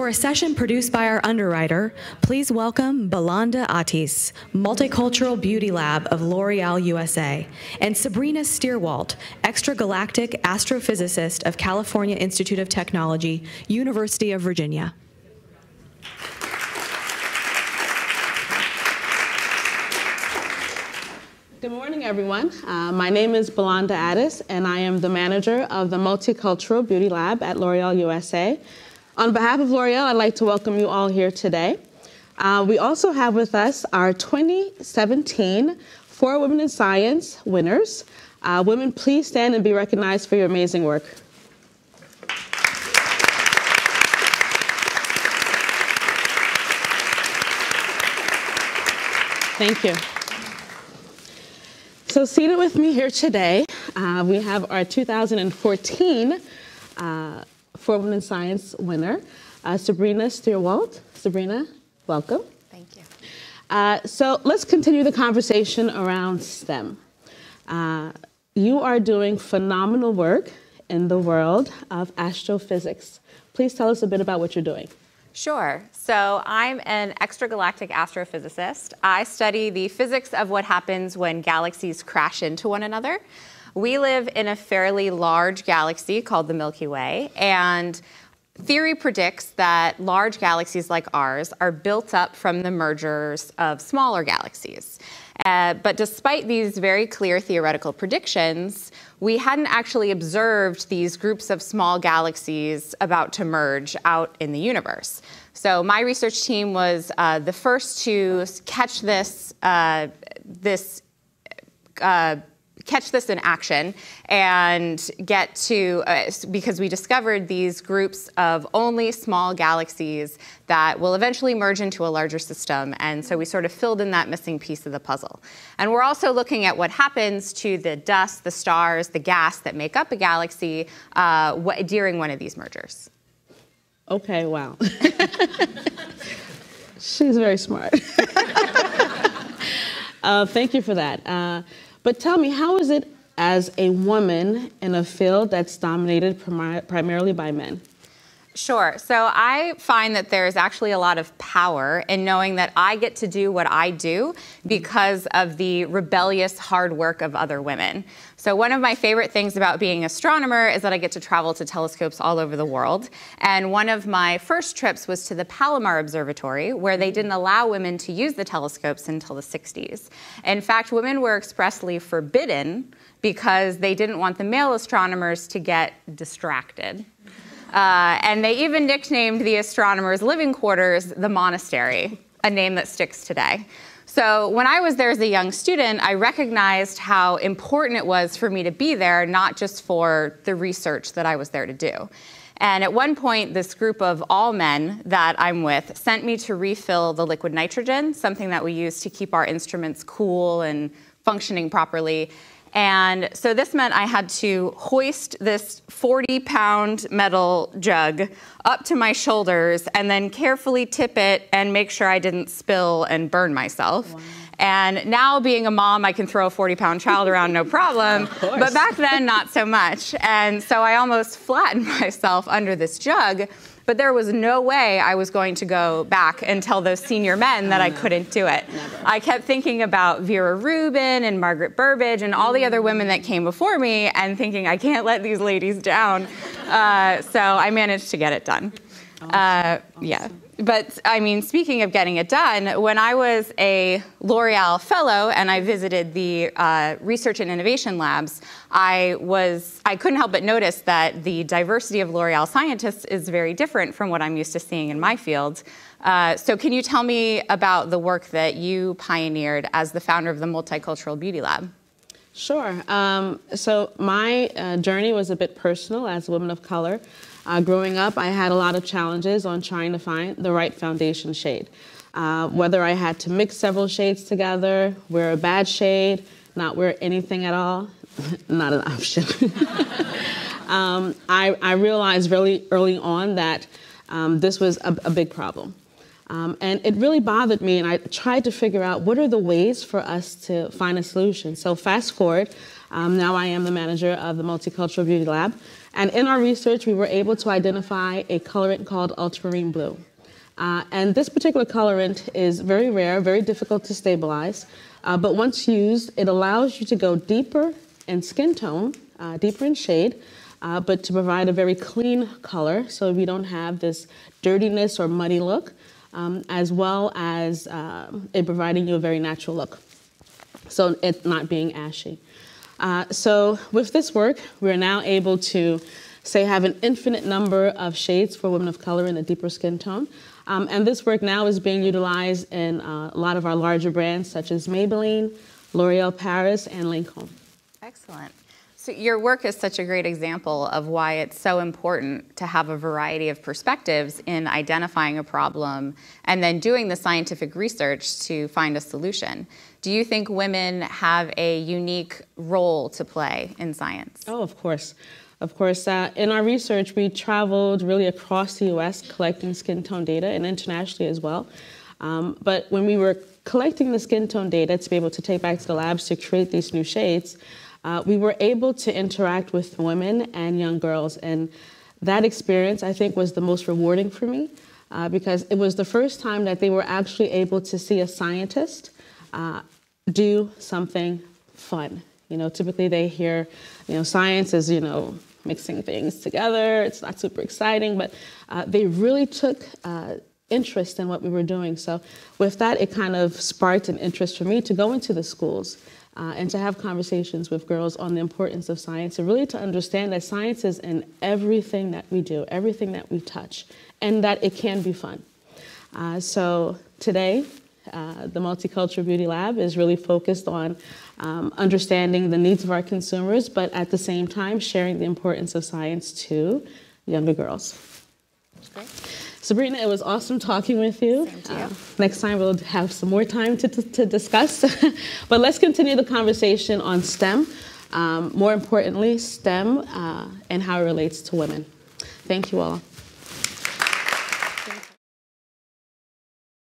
For a session produced by our Underwriter, please welcome Balanda Atis, Multicultural Beauty Lab of L'Oreal USA, and Sabrina Stierwalt, Extragalactic Astrophysicist of California Institute of Technology, University of Virginia. Good morning, everyone. My name is Balanda Atis, and I am the manager of the Multicultural Beauty Lab at L'Oreal USA. On behalf of L'Oreal, I'd like to welcome you all here today. We also have with us our 2017 For Women in Science winners. Women, please stand and be recognized for your amazing work. Thank you. So seated with me here today, we have our 2014 For Women in Science winner, Sabrina Stierwalt. Sabrina, welcome. Thank you. So let's continue the conversation around STEM. You are doing phenomenal work in the world of astrophysics. Please tell us a bit about what you're doing. Sure. So I'm an extragalactic astrophysicist. I study the physics of what happens when galaxies crash into one another. We live in a fairly large galaxy called the Milky Way, and theory predicts that large galaxies like ours are built up from the mergers of smaller galaxies. But despite these very clear theoretical predictions, we hadn't actually observed these groups of small galaxies about to merge out in the universe. So my research team was the first to catch this in action and get to, because we discovered these groups of only small galaxies that will eventually merge into a larger system. And so we sort of filled in that missing piece of the puzzle. And we're also looking at what happens to the dust, the stars, the gas that make up a galaxy during one of these mergers. Okay, wow. She's very smart. Thank you for that. But tell me, how is it as a woman in a field that's dominated primarily by men? Sure. So I find that there's actually a lot of power in knowing that I get to do what I do because of the rebellious hard work of other women. So one of my favorite things about being an astronomer is that I get to travel to telescopes all over the world. And one of my first trips was to the Palomar Observatory, where they didn't allow women to use the telescopes until the 60s. In fact, women were expressly forbidden because they didn't want the male astronomers to get distracted. And they even nicknamed the astronomers' living quarters the monastery, a name that sticks today. So when I was there as a young student, I recognized how important it was for me to be there, not just for the research that I was there to do. And at one point, this group of all men that I'm with sent me to refill the liquid nitrogen, something that we use to keep our instruments cool and functioning properly. And so this meant I had to hoist this 40-pound metal jug up to my shoulders and then carefully tip it and make sure I didn't spill and burn myself. Wow. And now, being a mom, I can throw a 40-pound child around no problem. But back then, not so much. And so I almost flattened myself under this jug. But there was no way I was going to go back and tell those senior men that I couldn't do it. Never. I kept thinking about Vera Rubin and Margaret Burbage and all the other women that came before me and thinking, I can't let these ladies down. So I managed to get it done. Awesome. Yeah. But, I mean, speaking of getting it done, when I was a L'Oreal fellow and I visited the research and innovation labs, I couldn't help but notice that the diversity of L'Oreal scientists is very different from what I'm used to seeing in my field. So can you tell me about the work that you pioneered as the founder of the Multicultural Beauty Lab? Sure. So my journey was a bit personal as a woman of color. Growing up, I had a lot of challenges on trying to find the right foundation shade. Whether I had to mix several shades together, wear a bad shade, not wear anything at all, not an option. I realized really early on that this was a big problem. And it really bothered me, and I tried to figure out what are the ways for us to find a solution. So fast forward, now I am the manager of the Multicultural Beauty Lab, and in our research we were able to identify a colorant called ultramarine blue. And this particular colorant is very rare, very difficult to stabilize, but once used, it allows you to go deeper in skin tone, deeper in shade, but to provide a very clean color so we don't have this dirtiness or muddy look, as well as it providing you a very natural look, so it not being ashy. So with this work, we're now able to, say, have an infinite number of shades for women of color in a deeper skin tone. And this work now is being utilized in a lot of our larger brands, such as Maybelline, L'Oreal Paris, and Lancôme. Excellent. So your work is such a great example of why it's so important to have a variety of perspectives in identifying a problem and then doing the scientific research to find a solution. Do you think women have a unique role to play in science? Oh, of course. Of course, in our research, we traveled really across the U.S. collecting skin tone data and internationally as well. But when we were collecting the skin tone data to be able to take back to the labs to create these new shades, we were able to interact with women and young girls. And that experience, I think, was the most rewarding for me because it was the first time that they were actually able to see a scientist do something fun. You know, typically they hear, science is, mixing things together. It's not super exciting, but they really took interest in what we were doing. So with that, it kind of sparked an interest for me to go into the schools and to have conversations with girls on the importance of science and really to understand that science is in everything that we do, everything that we touch, and that it can be fun. So today, the Multicultural Beauty Lab is really focused on understanding the needs of our consumers, but at the same time sharing the importance of science to younger girls. Great. Sabrina, it was awesome talking with you. Same to you. Next time we'll have some more time to discuss, but let's continue the conversation on STEM, more importantly, STEM and how it relates to women. Thank you all.